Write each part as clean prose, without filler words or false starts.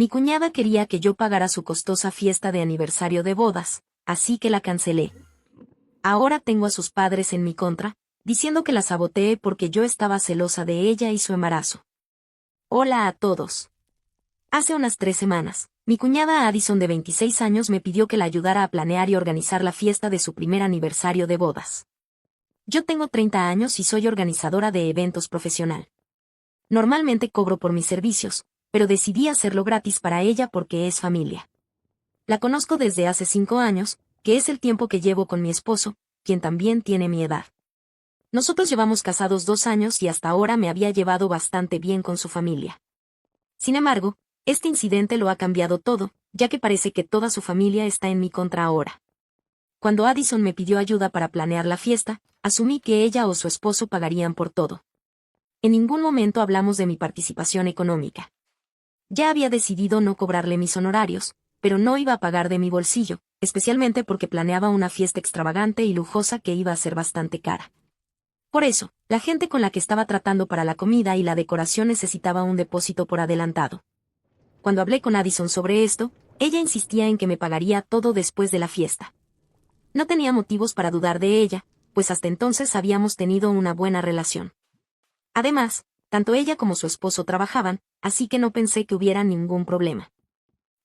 Mi cuñada quería que yo pagara su costosa fiesta de aniversario de bodas, así que la cancelé. Ahora tengo a sus padres en mi contra, diciendo que la saboteé porque yo estaba celosa de ella y su embarazo. Hola a todos. Hace unas 3 semanas, mi cuñada Addison de 26 años me pidió que la ayudara a planear y organizar la fiesta de su primer aniversario de bodas. Yo tengo 30 años y soy organizadora de eventos profesional. Normalmente cobro por mis servicios, pero decidí hacerlo gratis para ella porque es familia. La conozco desde hace 5 años, que es el tiempo que llevo con mi esposo, quien también tiene mi edad. Nosotros llevamos casados 2 años y hasta ahora me había llevado bastante bien con su familia. Sin embargo, este incidente lo ha cambiado todo, ya que parece que toda su familia está en mi contra ahora. Cuando Addison me pidió ayuda para planear la fiesta, asumí que ella o su esposo pagarían por todo. En ningún momento hablamos de mi participación económica. Ya había decidido no cobrarle mis honorarios, pero no iba a pagar de mi bolsillo, especialmente porque planeaba una fiesta extravagante y lujosa que iba a ser bastante cara. Por eso, la gente con la que estaba tratando para la comida y la decoración necesitaba un depósito por adelantado. Cuando hablé con Addison sobre esto, ella insistía en que me pagaría todo después de la fiesta. No tenía motivos para dudar de ella, pues hasta entonces habíamos tenido una buena relación. Además, tanto ella como su esposo trabajaban, así que no pensé que hubiera ningún problema.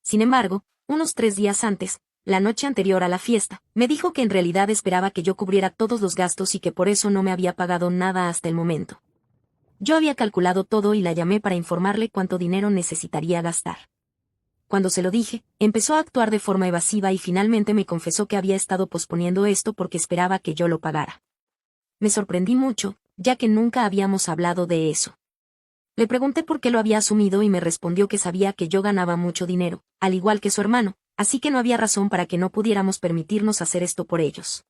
Sin embargo, unos 3 días antes, la noche anterior a la fiesta, me dijo que en realidad esperaba que yo cubriera todos los gastos y que por eso no me había pagado nada hasta el momento. Yo había calculado todo y la llamé para informarle cuánto dinero necesitaría gastar. Cuando se lo dije, empezó a actuar de forma evasiva y finalmente me confesó que había estado posponiendo esto porque esperaba que yo lo pagara. Me sorprendí mucho, ya que nunca habíamos hablado de eso. Le pregunté por qué lo había asumido y me respondió que sabía que yo ganaba mucho dinero, al igual que su hermano, así que no había razón para que no pudiéramos permitirnos hacer esto por ellos.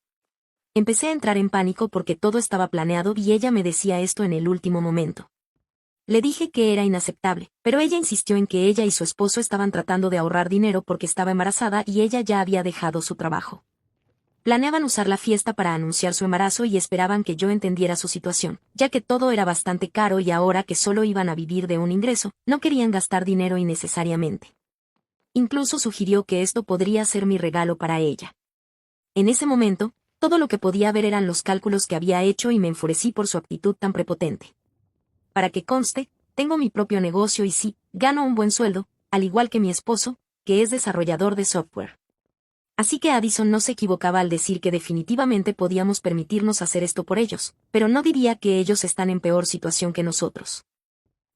Empecé a entrar en pánico porque todo estaba planeado y ella me decía esto en el último momento. Le dije que era inaceptable, pero ella insistió en que ella y su esposo estaban tratando de ahorrar dinero porque estaba embarazada y ella ya había dejado su trabajo. Planeaban usar la fiesta para anunciar su embarazo y esperaban que yo entendiera su situación, ya que todo era bastante caro y ahora que solo iban a vivir de un ingreso, no querían gastar dinero innecesariamente. Incluso sugirió que esto podría ser mi regalo para ella. En ese momento, todo lo que podía ver eran los cálculos que había hecho y me enfurecí por su actitud tan prepotente. Para que conste, tengo mi propio negocio y sí, gano un buen sueldo, al igual que mi esposo, que es desarrollador de software. Así que Addison no se equivocaba al decir que definitivamente podíamos permitirnos hacer esto por ellos, pero no diría que ellos están en peor situación que nosotros.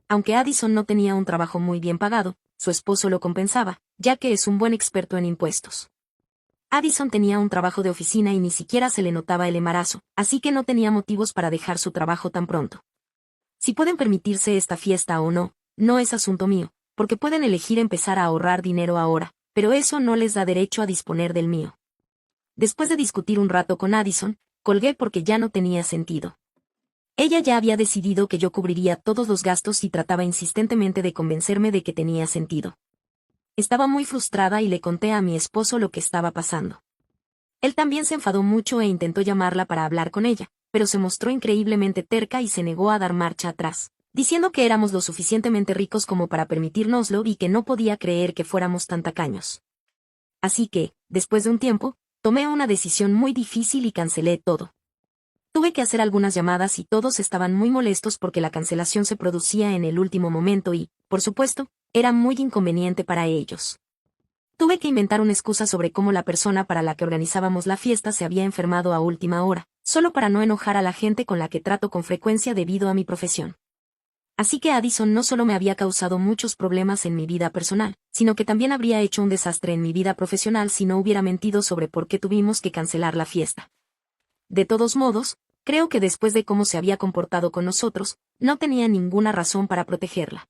Aunque Addison no tenía un trabajo muy bien pagado, su esposo lo compensaba, ya que es un buen experto en impuestos. Addison tenía un trabajo de oficina y ni siquiera se le notaba el embarazo, así que no tenía motivos para dejar su trabajo tan pronto. Si pueden permitirse esta fiesta o no, no es asunto mío, porque pueden elegir empezar a ahorrar dinero ahora, pero eso no les da derecho a disponer del mío. Después de discutir un rato con Addison, colgué porque ya no tenía sentido. Ella ya había decidido que yo cubriría todos los gastos y trataba insistentemente de convencerme de que tenía sentido. Estaba muy frustrada y le conté a mi esposo lo que estaba pasando. Él también se enfadó mucho e intentó llamarla para hablar con ella, pero se mostró increíblemente terca y se negó a dar marcha atrás, diciendo que éramos lo suficientemente ricos como para permitírnoslo y que no podía creer que fuéramos tan tacaños. Así que, después de un tiempo, tomé una decisión muy difícil y cancelé todo. Tuve que hacer algunas llamadas y todos estaban muy molestos porque la cancelación se producía en el último momento y, por supuesto, era muy inconveniente para ellos. Tuve que inventar una excusa sobre cómo la persona para la que organizábamos la fiesta se había enfermado a última hora, solo para no enojar a la gente con la que trato con frecuencia debido a mi profesión. Así que Addison no solo me había causado muchos problemas en mi vida personal, sino que también habría hecho un desastre en mi vida profesional si no hubiera mentido sobre por qué tuvimos que cancelar la fiesta. De todos modos, creo que después de cómo se había comportado con nosotros, no tenía ninguna razón para protegerla.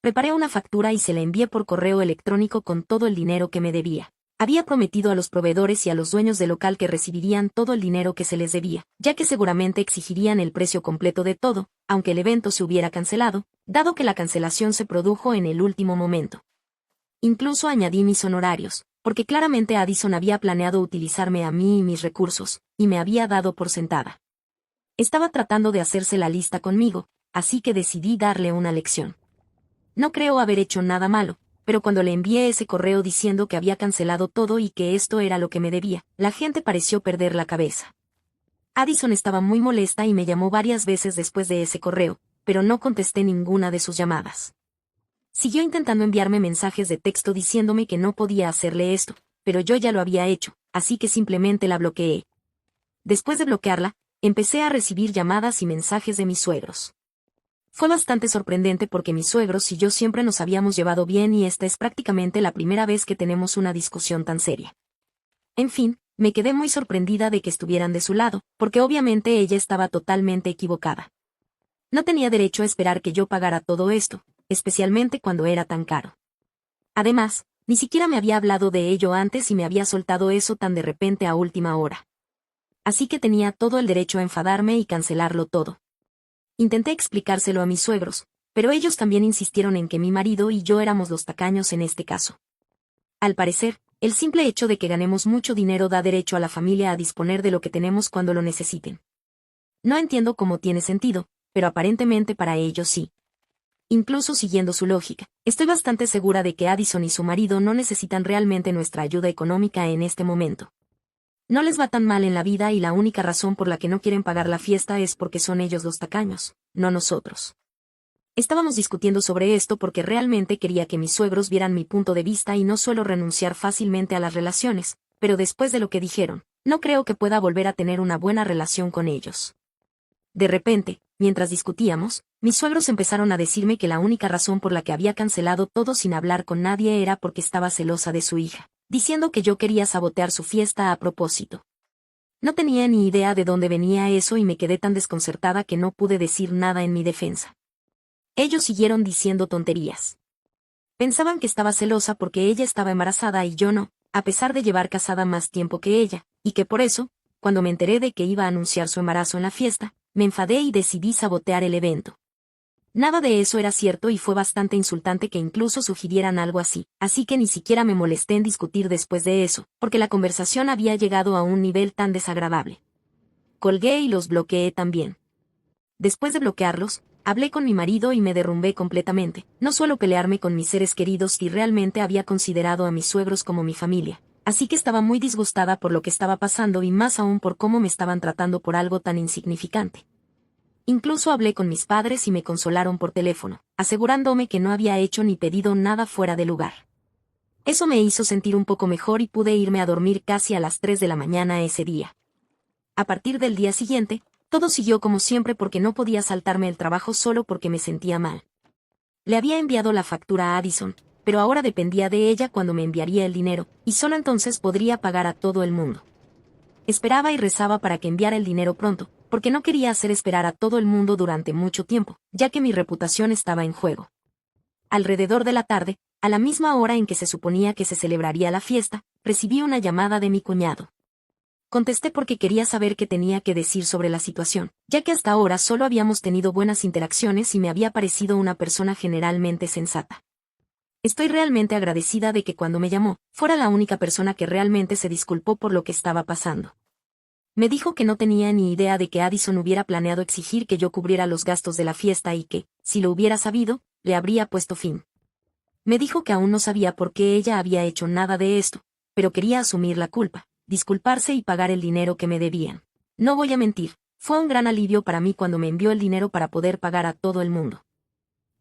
Preparé una factura y se la envié por correo electrónico con todo el dinero que me debía. Había prometido a los proveedores y a los dueños del local que recibirían todo el dinero que se les debía, ya que seguramente exigirían el precio completo de todo, aunque el evento se hubiera cancelado, dado que la cancelación se produjo en el último momento. Incluso añadí mis honorarios, porque claramente Addison había planeado utilizarme a mí y mis recursos, y me había dado por sentada. Estaba tratando de hacerse la lista conmigo, así que decidí darle una lección. No creo haber hecho nada malo, pero cuando le envié ese correo diciendo que había cancelado todo y que esto era lo que me debía, la gente pareció perder la cabeza. Addison estaba muy molesta y me llamó varias veces después de ese correo, pero no contesté ninguna de sus llamadas. Siguió intentando enviarme mensajes de texto diciéndome que no podía hacerle esto, pero yo ya lo había hecho, así que simplemente la bloqueé. Después de bloquearla, empecé a recibir llamadas y mensajes de mis suegros. Fue bastante sorprendente porque mis suegros y yo siempre nos habíamos llevado bien y esta es prácticamente la primera vez que tenemos una discusión tan seria. En fin, me quedé muy sorprendida de que estuvieran de su lado, porque obviamente ella estaba totalmente equivocada. No tenía derecho a esperar que yo pagara todo esto, especialmente cuando era tan caro. Además, ni siquiera me había hablado de ello antes y me había soltado eso tan de repente a última hora. Así que tenía todo el derecho a enfadarme y cancelarlo todo. Intenté explicárselo a mis suegros, pero ellos también insistieron en que mi marido y yo éramos los tacaños en este caso. Al parecer, el simple hecho de que ganemos mucho dinero da derecho a la familia a disponer de lo que tenemos cuando lo necesiten. No entiendo cómo tiene sentido, pero aparentemente para ellos sí. Incluso siguiendo su lógica, estoy bastante segura de que Addison y su marido no necesitan realmente nuestra ayuda económica en este momento. No les va tan mal en la vida y la única razón por la que no quieren pagar la fiesta es porque son ellos los tacaños, no nosotros. Estábamos discutiendo sobre esto porque realmente quería que mis suegros vieran mi punto de vista y no suelo renunciar fácilmente a las relaciones, pero después de lo que dijeron, no creo que pueda volver a tener una buena relación con ellos. De repente, mientras discutíamos, mis suegros empezaron a decirme que la única razón por la que había cancelado todo sin hablar con nadie era porque estaba celosa de su hija, diciendo que yo quería sabotear su fiesta a propósito. No tenía ni idea de dónde venía eso y me quedé tan desconcertada que no pude decir nada en mi defensa. Ellos siguieron diciendo tonterías. Pensaban que estaba celosa porque ella estaba embarazada y yo no, a pesar de llevar casada más tiempo que ella, y que por eso, cuando me enteré de que iba a anunciar su embarazo en la fiesta, me enfadé y decidí sabotear el evento. Nada de eso era cierto y fue bastante insultante que incluso sugirieran algo así que ni siquiera me molesté en discutir después de eso, porque la conversación había llegado a un nivel tan desagradable. Colgué y los bloqueé también. Después de bloquearlos, hablé con mi marido y me derrumbé completamente. No suelo pelearme con mis seres queridos y realmente había considerado a mis suegros como mi familia, así que estaba muy disgustada por lo que estaba pasando y más aún por cómo me estaban tratando por algo tan insignificante. Incluso hablé con mis padres y me consolaron por teléfono, asegurándome que no había hecho ni pedido nada fuera de lugar. Eso me hizo sentir un poco mejor y pude irme a dormir casi a las 3 de la mañana ese día. A partir del día siguiente, todo siguió como siempre porque no podía saltarme el trabajo solo porque me sentía mal. Le había enviado la factura a Addison, pero ahora dependía de ella cuando me enviaría el dinero, y solo entonces podría pagar a todo el mundo. Esperaba y rezaba para que enviara el dinero pronto, porque no quería hacer esperar a todo el mundo durante mucho tiempo, ya que mi reputación estaba en juego. Alrededor de la tarde, a la misma hora en que se suponía que se celebraría la fiesta, recibí una llamada de mi cuñado. Contesté porque quería saber qué tenía que decir sobre la situación, ya que hasta ahora solo habíamos tenido buenas interacciones y me había parecido una persona generalmente sensata. Estoy realmente agradecida de que cuando me llamó, fuera la única persona que realmente se disculpó por lo que estaba pasando. Me dijo que no tenía ni idea de que Addison hubiera planeado exigir que yo cubriera los gastos de la fiesta y que, si lo hubiera sabido, le habría puesto fin. Me dijo que aún no sabía por qué ella había hecho nada de esto, pero quería asumir la culpa, disculparse y pagar el dinero que me debían. No voy a mentir, fue un gran alivio para mí cuando me envió el dinero para poder pagar a todo el mundo.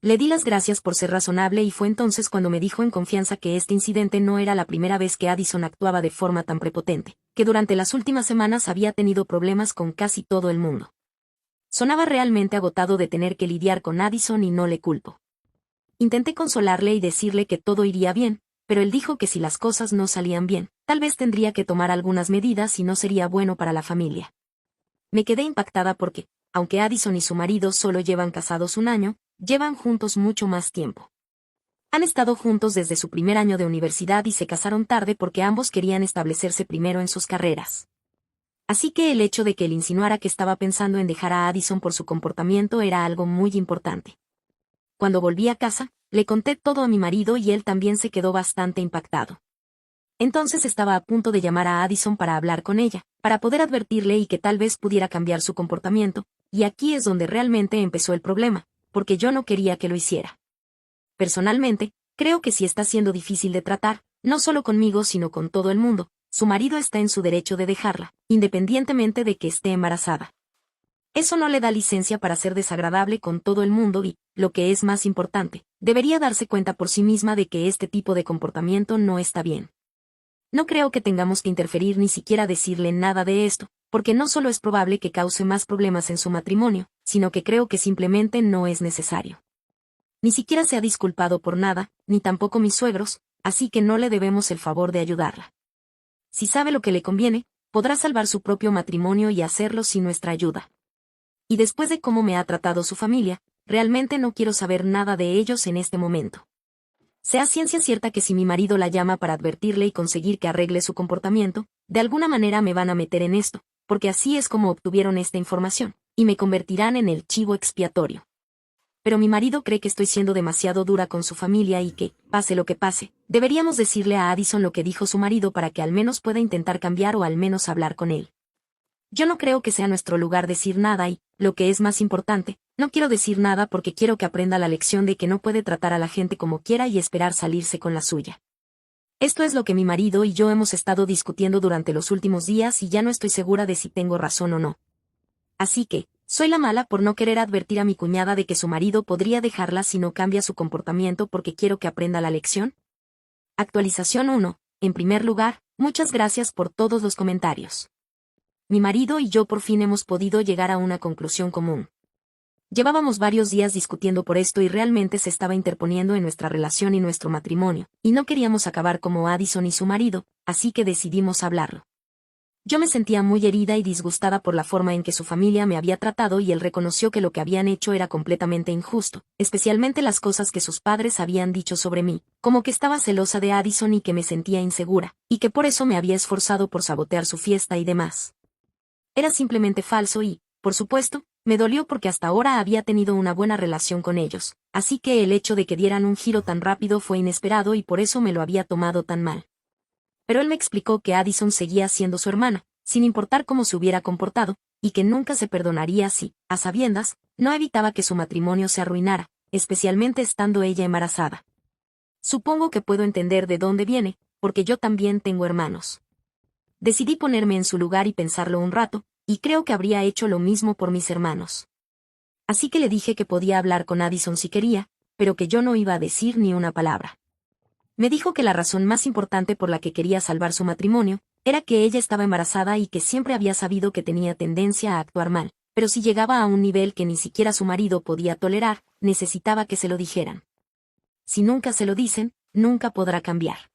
Le di las gracias por ser razonable y fue entonces cuando me dijo en confianza que este incidente no era la primera vez que Addison actuaba de forma tan prepotente, que durante las últimas semanas había tenido problemas con casi todo el mundo. Sonaba realmente agotado de tener que lidiar con Addison y no le culpo. Intenté consolarle y decirle que todo iría bien, pero él dijo que si las cosas no salían bien, tal vez tendría que tomar algunas medidas y no sería bueno para la familia. Me quedé impactada porque, aunque Addison y su marido solo llevan casados un año, llevan juntos mucho más tiempo. Han estado juntos desde su primer año de universidad y se casaron tarde porque ambos querían establecerse primero en sus carreras. Así que el hecho de que él insinuara que estaba pensando en dejar a Addison por su comportamiento era algo muy importante. Cuando volví a casa, le conté todo a mi marido y él también se quedó bastante impactado. Entonces estaba a punto de llamar a Addison para hablar con ella, para poder advertirle y que tal vez pudiera cambiar su comportamiento, y aquí es donde realmente empezó el problema, porque yo no quería que lo hiciera. Personalmente, Creo que si está siendo difícil de tratar, no solo conmigo sino con todo el mundo, su marido está en su derecho de dejarla, independientemente de que esté embarazada. Eso no le da licencia para ser desagradable con todo el mundo y, lo que es más importante, debería darse cuenta por sí misma de que este tipo de comportamiento no está bien. No creo que tengamos que interferir ni siquiera decirle nada de esto, porque no solo es probable que cause más problemas en su matrimonio, sino que creo que simplemente no es necesario. Ni siquiera se ha disculpado por nada, ni tampoco mis suegros, así que no le debemos el favor de ayudarla. Si sabe lo que le conviene, podrá salvar su propio matrimonio y hacerlo sin nuestra ayuda. Y después de cómo me ha tratado su familia, realmente no quiero saber nada de ellos en este momento. Sea ciencia cierta que si mi marido la llama para advertirle y conseguir que arregle su comportamiento, de alguna manera me van a meter en esto, porque así es como obtuvieron esta información, y me convertirán en el chivo expiatorio. Pero mi marido cree que estoy siendo demasiado dura con su familia y que, pase lo que pase, deberíamos decirle a Addison lo que dijo su marido para que al menos pueda intentar cambiar o al menos hablar con él. Yo no creo que sea nuestro lugar decir nada y, lo que es más importante, no quiero decir nada porque quiero que aprenda la lección de que no puede tratar a la gente como quiera y esperar salirse con la suya. Esto es lo que mi marido y yo hemos estado discutiendo durante los últimos días y ya no estoy segura de si tengo razón o no. Así que, soy la mala por no querer advertir a mi cuñada de que su marido podría dejarla si no cambia su comportamiento porque quiero que aprenda la lección. Actualización 1. En primer lugar, muchas gracias por todos los comentarios. Mi marido y yo por fin hemos podido llegar a una conclusión común. Llevábamos varios días discutiendo por esto y realmente se estaba interponiendo en nuestra relación y nuestro matrimonio, y no queríamos acabar como Addison y su marido, así que decidimos hablarlo. Yo me sentía muy herida y disgustada por la forma en que su familia me había tratado y él reconoció que lo que habían hecho era completamente injusto, especialmente las cosas que sus padres habían dicho sobre mí, como que estaba celosa de Addison y que me sentía insegura, y que por eso me había esforzado por sabotear su fiesta y demás. Era simplemente falso y, por supuesto, me dolió porque hasta ahora había tenido una buena relación con ellos, así que el hecho de que dieran un giro tan rápido fue inesperado y por eso me lo había tomado tan mal. Pero él me explicó que Addison seguía siendo su hermana, sin importar cómo se hubiera comportado, y que nunca se perdonaría si, a sabiendas, no evitaba que su matrimonio se arruinara, especialmente estando ella embarazada. Supongo que puedo entender de dónde viene, porque yo también tengo hermanos. Decidí ponerme en su lugar y pensarlo un rato, y creo que habría hecho lo mismo por mis hermanos. Así que le dije que podía hablar con Addison si quería, pero que yo no iba a decir ni una palabra. Me dijo que la razón más importante por la que quería salvar su matrimonio, era que ella estaba embarazada y que siempre había sabido que tenía tendencia a actuar mal, pero si llegaba a un nivel que ni siquiera su marido podía tolerar, necesitaba que se lo dijeran. Si nunca se lo dicen, nunca podrá cambiar.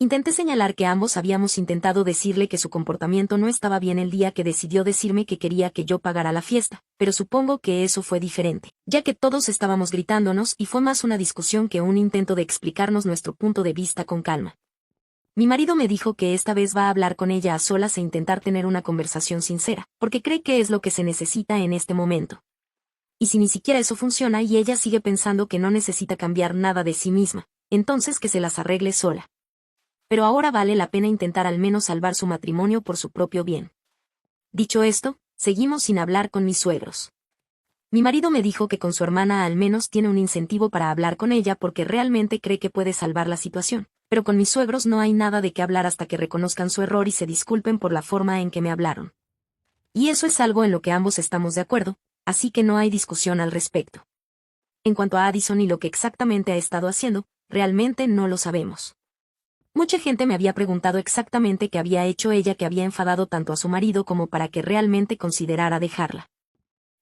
Intenté señalar que ambos habíamos intentado decirle que su comportamiento no estaba bien el día que decidió decirme que quería que yo pagara la fiesta, pero supongo que eso fue diferente, ya que todos estábamos gritándonos y fue más una discusión que un intento de explicarnos nuestro punto de vista con calma. Mi marido me dijo que esta vez va a hablar con ella a solas e intentar tener una conversación sincera, porque cree que es lo que se necesita en este momento. Y si ni siquiera eso funciona y ella sigue pensando que no necesita cambiar nada de sí misma, entonces que se las arregle sola. Pero ahora vale la pena intentar al menos salvar su matrimonio por su propio bien. Dicho esto, seguimos sin hablar con mis suegros. Mi marido me dijo que con su hermana al menos tiene un incentivo para hablar con ella porque realmente cree que puede salvar la situación, pero con mis suegros no hay nada de qué hablar hasta que reconozcan su error y se disculpen por la forma en que me hablaron. Y eso es algo en lo que ambos estamos de acuerdo, así que no hay discusión al respecto. En cuanto a Addison y lo que exactamente ha estado haciendo, realmente no lo sabemos. Mucha gente me había preguntado exactamente qué había hecho ella que había enfadado tanto a su marido como para que realmente considerara dejarla.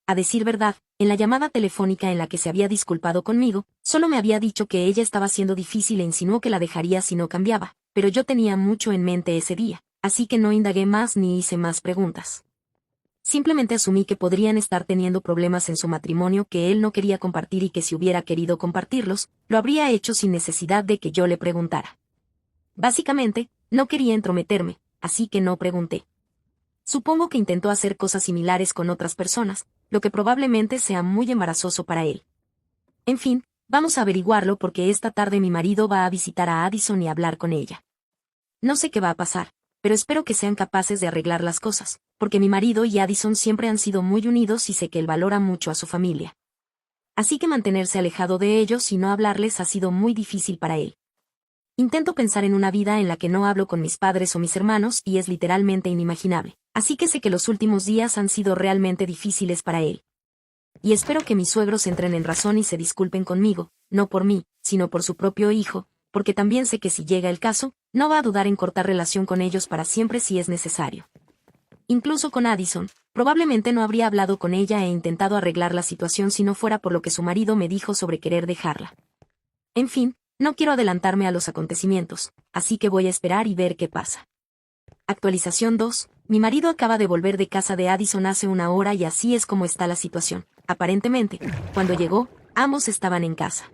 A decir verdad, en la llamada telefónica en la que se había disculpado conmigo, solo me había dicho que ella estaba siendo difícil e insinuó que la dejaría si no cambiaba, pero yo tenía mucho en mente ese día, así que no indagué más ni hice más preguntas. Simplemente asumí que podrían estar teniendo problemas en su matrimonio que él no quería compartir y que si hubiera querido compartirlos, lo habría hecho sin necesidad de que yo le preguntara. Básicamente, no quería entrometerme, así que no pregunté. Supongo que intentó hacer cosas similares con otras personas, lo que probablemente sea muy embarazoso para él. En fin, vamos a averiguarlo porque esta tarde mi marido va a visitar a Addison y hablar con ella. No sé qué va a pasar, pero espero que sean capaces de arreglar las cosas, porque mi marido y Addison siempre han sido muy unidos y sé que él valora mucho a su familia. Así que mantenerse alejado de ellos y no hablarles ha sido muy difícil para él. Intento pensar en una vida en la que no hablo con mis padres o mis hermanos y es literalmente inimaginable. Así que sé que los últimos días han sido realmente difíciles para él. Y espero que mis suegros entren en razón y se disculpen conmigo, no por mí, sino por su propio hijo, porque también sé que si llega el caso, no va a dudar en cortar relación con ellos para siempre si es necesario. Incluso con Addison, probablemente no habría hablado con ella e intentado arreglar la situación si no fuera por lo que su marido me dijo sobre querer dejarla. En fin, no quiero adelantarme a los acontecimientos, así que voy a esperar y ver qué pasa. Actualización 2. Mi marido acaba de volver de casa de Addison hace una hora y así es como está la situación. Aparentemente, cuando llegó, ambos estaban en casa.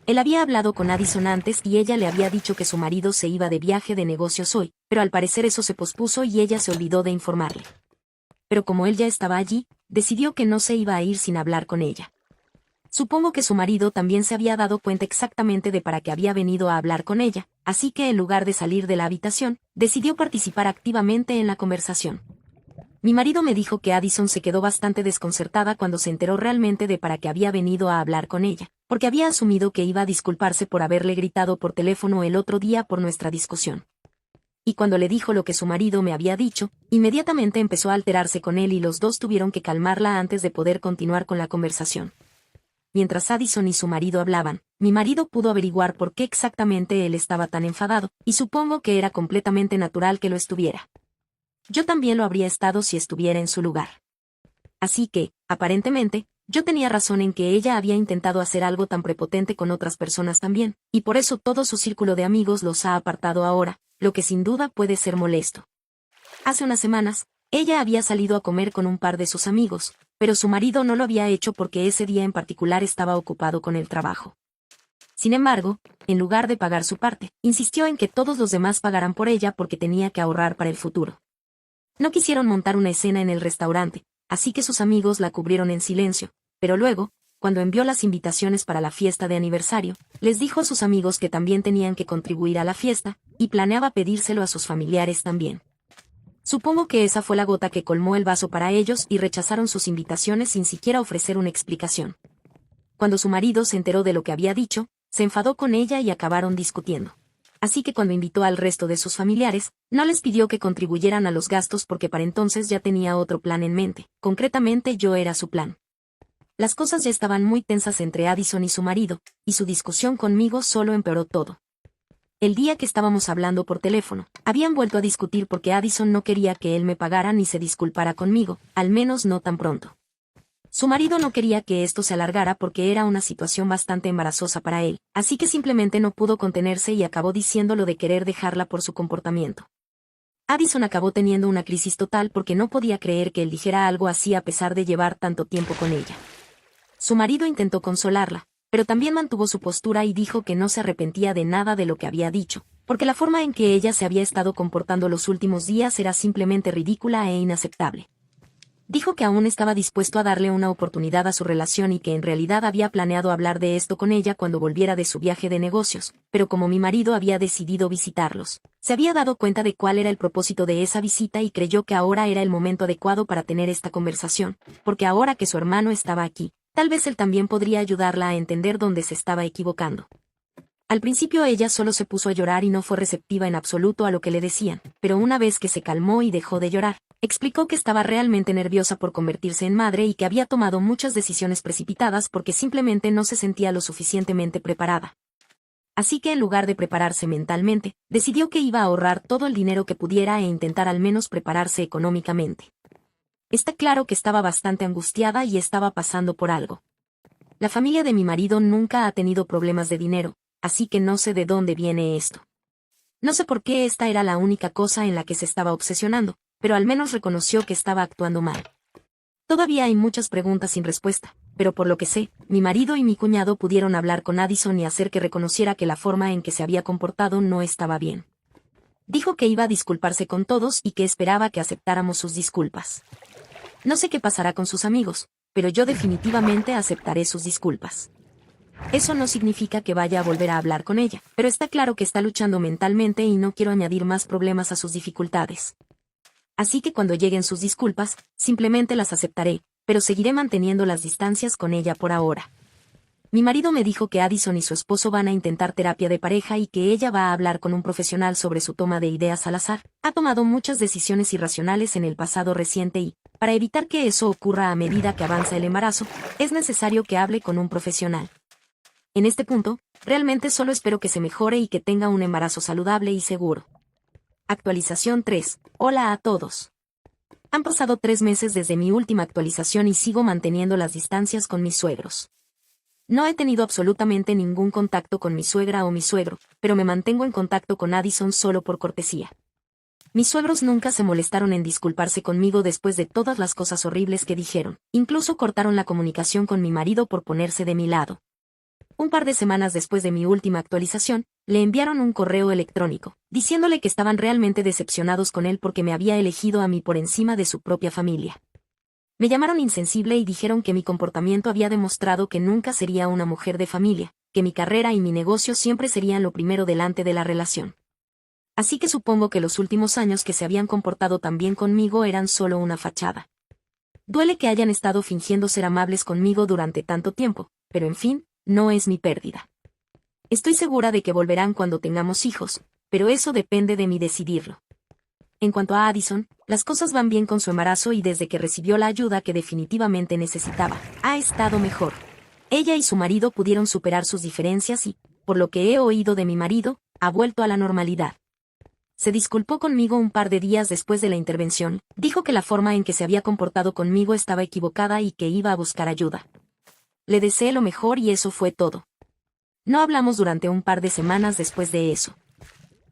Él había hablado con Addison antes y ella le había dicho que su marido se iba de viaje de negocios hoy, pero al parecer eso se pospuso y ella se olvidó de informarle. Pero como él ya estaba allí, decidió que no se iba a ir sin hablar con ella. Supongo que su marido también se había dado cuenta exactamente de para qué había venido a hablar con ella, así que en lugar de salir de la habitación, decidió participar activamente en la conversación. Mi marido me dijo que Addison se quedó bastante desconcertada cuando se enteró realmente de para qué había venido a hablar con ella, porque había asumido que iba a disculparse por haberle gritado por teléfono el otro día por nuestra discusión. Y cuando le dijo lo que su marido me había dicho, inmediatamente empezó a alterarse con él y los dos tuvieron que calmarla antes de poder continuar con la conversación. Mientras Addison y su marido hablaban, mi marido pudo averiguar por qué exactamente él estaba tan enfadado, y supongo que era completamente natural que lo estuviera. Yo también lo habría estado si estuviera en su lugar. Así que, aparentemente, yo tenía razón en que ella había intentado hacer algo tan prepotente con otras personas también, y por eso todo su círculo de amigos los ha apartado ahora, lo que sin duda puede ser molesto. Hace unas semanas, ella había salido a comer con un par de sus amigos, pero su marido no lo había hecho porque ese día en particular estaba ocupado con el trabajo. Sin embargo, en lugar de pagar su parte, insistió en que todos los demás pagaran por ella porque tenía que ahorrar para el futuro. No quisieron montar una escena en el restaurante, así que sus amigos la cubrieron en silencio, pero luego, cuando envió las invitaciones para la fiesta de aniversario, les dijo a sus amigos que también tenían que contribuir a la fiesta, y planeaba pedírselo a sus familiares también. Supongo que esa fue la gota que colmó el vaso para ellos y rechazaron sus invitaciones sin siquiera ofrecer una explicación. Cuando su marido se enteró de lo que había dicho, se enfadó con ella y acabaron discutiendo. Así que cuando invitó al resto de sus familiares, no les pidió que contribuyeran a los gastos porque para entonces ya tenía otro plan en mente, concretamente yo era su plan. Las cosas ya estaban muy tensas entre Addison y su marido, y su discusión conmigo solo empeoró todo. El día que estábamos hablando por teléfono, habían vuelto a discutir porque Addison no quería que él me pagara ni se disculpara conmigo, al menos no tan pronto. Su marido no quería que esto se alargara porque era una situación bastante embarazosa para él, así que simplemente no pudo contenerse y acabó diciendo lo de querer dejarla por su comportamiento. Addison acabó teniendo una crisis total porque no podía creer que él dijera algo así a pesar de llevar tanto tiempo con ella. Su marido intentó consolarla, pero también mantuvo su postura y dijo que no se arrepentía de nada de lo que había dicho, porque la forma en que ella se había estado comportando los últimos días era simplemente ridícula e inaceptable. Dijo que aún estaba dispuesto a darle una oportunidad a su relación y que en realidad había planeado hablar de esto con ella cuando volviera de su viaje de negocios, pero como mi marido había decidido visitarlos, se había dado cuenta de cuál era el propósito de esa visita y creyó que ahora era el momento adecuado para tener esta conversación, porque ahora que su hermano estaba aquí, tal vez él también podría ayudarla a entender dónde se estaba equivocando. Al principio ella solo se puso a llorar y no fue receptiva en absoluto a lo que le decían, pero una vez que se calmó y dejó de llorar, explicó que estaba realmente nerviosa por convertirse en madre y que había tomado muchas decisiones precipitadas porque simplemente no se sentía lo suficientemente preparada. Así que en lugar de prepararse mentalmente, decidió que iba a ahorrar todo el dinero que pudiera e intentar al menos prepararse económicamente. Está claro que estaba bastante angustiada y estaba pasando por algo. La familia de mi marido nunca ha tenido problemas de dinero, así que no sé de dónde viene esto. No sé por qué esta era la única cosa en la que se estaba obsesionando, pero al menos reconoció que estaba actuando mal. Todavía hay muchas preguntas sin respuesta, pero por lo que sé, mi marido y mi cuñado pudieron hablar con Addison y hacer que reconociera que la forma en que se había comportado no estaba bien. Dijo que iba a disculparse con todos y que esperaba que aceptáramos sus disculpas. No sé qué pasará con sus amigos, pero yo definitivamente aceptaré sus disculpas. Eso no significa que vaya a volver a hablar con ella, pero está claro que está luchando mentalmente y no quiero añadir más problemas a sus dificultades. Así que cuando lleguen sus disculpas, simplemente las aceptaré, pero seguiré manteniendo las distancias con ella por ahora. Mi marido me dijo que Addison y su esposo van a intentar terapia de pareja y que ella va a hablar con un profesional sobre su toma de ideas al azar. Ha tomado muchas decisiones irracionales en el pasado reciente y, para evitar que eso ocurra a medida que avanza el embarazo, es necesario que hable con un profesional. En este punto, realmente solo espero que se mejore y que tenga un embarazo saludable y seguro. Actualización 3. Hola a todos. Han pasado 3 meses desde mi última actualización y sigo manteniendo las distancias con mis suegros. No he tenido absolutamente ningún contacto con mi suegra o mi suegro, pero me mantengo en contacto con Addison solo por cortesía. Mis suegros nunca se molestaron en disculparse conmigo después de todas las cosas horribles que dijeron, incluso cortaron la comunicación con mi marido por ponerse de mi lado. Un par de semanas después de mi última actualización, le enviaron un correo electrónico, diciéndole que estaban realmente decepcionados con él porque me había elegido a mí por encima de su propia familia. Me llamaron insensible y dijeron que mi comportamiento había demostrado que nunca sería una mujer de familia, que mi carrera y mi negocio siempre serían lo primero delante de la relación. Así que supongo que los últimos años que se habían comportado tan bien conmigo eran solo una fachada. Duele que hayan estado fingiendo ser amables conmigo durante tanto tiempo, pero en fin, no es mi pérdida. Estoy segura de que volverán cuando tengamos hijos, pero eso depende de mí decidirlo. En cuanto a Addison, las cosas van bien con su embarazo y desde que recibió la ayuda que definitivamente necesitaba, ha estado mejor. Ella y su marido pudieron superar sus diferencias y, por lo que he oído de mi marido, ha vuelto a la normalidad. Se disculpó conmigo un par de días después de la intervención, dijo que la forma en que se había comportado conmigo estaba equivocada y que iba a buscar ayuda. Le deseé lo mejor y eso fue todo. No hablamos durante un par de semanas después de eso.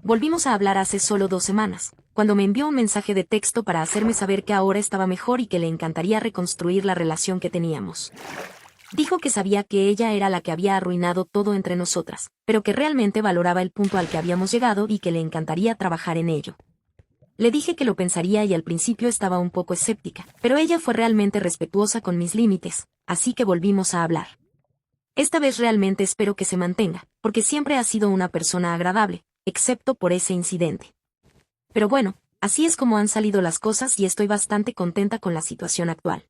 Volvimos a hablar hace solo 2 semanas, cuando me envió un mensaje de texto para hacerme saber que ahora estaba mejor y que le encantaría reconstruir la relación que teníamos. Dijo que sabía que ella era la que había arruinado todo entre nosotras, pero que realmente valoraba el punto al que habíamos llegado y que le encantaría trabajar en ello. Le dije que lo pensaría y al principio estaba un poco escéptica, pero ella fue realmente respetuosa con mis límites, así que volvimos a hablar. Esta vez realmente espero que se mantenga, porque siempre ha sido una persona agradable, excepto por ese incidente. Pero bueno, así es como han salido las cosas y estoy bastante contenta con la situación actual.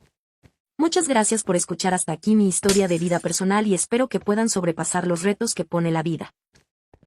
Muchas gracias por escuchar hasta aquí mi historia de vida personal y espero que puedan sobrepasar los retos que pone la vida.